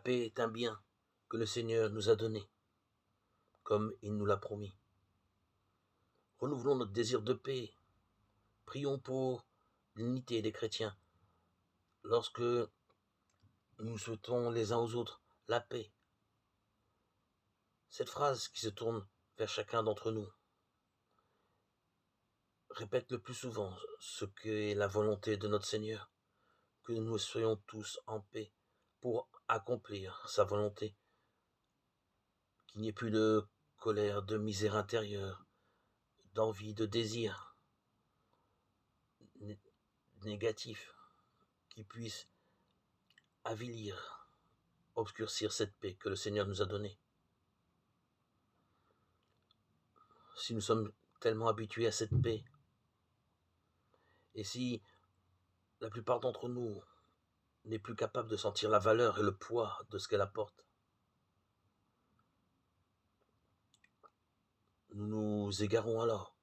paix est un bien que le Seigneur nous a donné, comme il nous l'a promis. Renouvelons notre désir de paix. Prions pour l'unité des chrétiens. Lorsque nous souhaitons les uns aux autres la paix, cette phrase qui se tourne vers chacun d'entre nous répète le plus souvent ce qu'est la volonté de notre Seigneur, que nous soyons tous en paix pour accomplir sa volonté, qu'il n'y ait plus de colère, de misère intérieure, d'envie, de désir négatif qui puisse avilir, obscurcir cette paix que le Seigneur nous a donnée. Si nous sommes tellement habitués à cette paix, et si la plupart d'entre nous n'est plus capable de sentir la valeur et le poids de ce qu'elle apporte, nous nous égarons alors.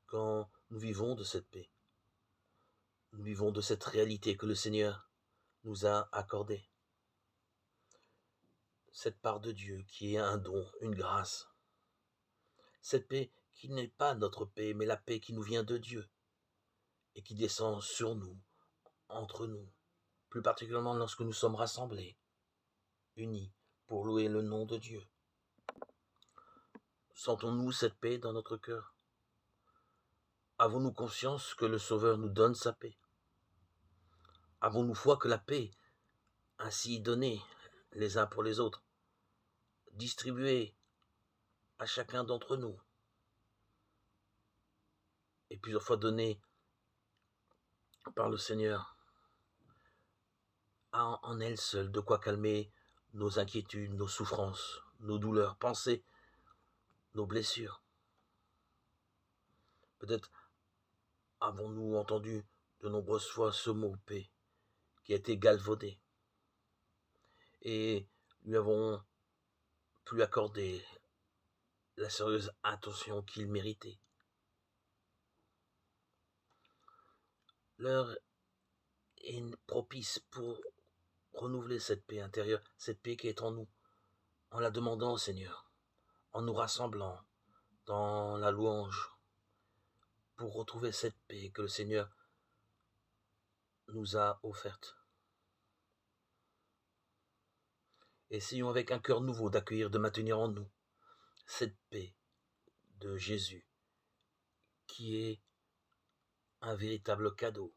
Quand nous vivons de cette paix, nous vivons de cette réalité que le Seigneur nous a accordée. Cette part de Dieu qui est un don, une grâce. Cette paix qui n'est pas notre paix, mais la paix qui nous vient de Dieu et qui descend sur nous, entre nous, plus particulièrement lorsque nous sommes rassemblés, unis, pour louer le nom de Dieu. Sentons-nous cette paix dans notre cœur? Avons-nous conscience que le Sauveur nous donne sa paix? Avons-nous foi que la paix, ainsi donnée les uns pour les autres, distribuée à chacun d'entre nous, et plusieurs fois donnée par le Seigneur, a en elle seule de quoi calmer nos inquiétudes, nos souffrances, nos douleurs, pensées, nos blessures? Peut-être avons-nous entendu de nombreuses fois ce mot paix qui a été galvaudé et lui avons plus accordé la sérieuse attention qu'il méritait. L'heure est propice pour renouveler cette paix intérieure, cette paix qui est en nous, en la demandant au Seigneur, en nous rassemblant dans la louange, pour retrouver cette paix que le Seigneur nous a offerte. Essayons avec un cœur nouveau d'accueillir, de maintenir en nous cette paix de Jésus, qui est un véritable cadeau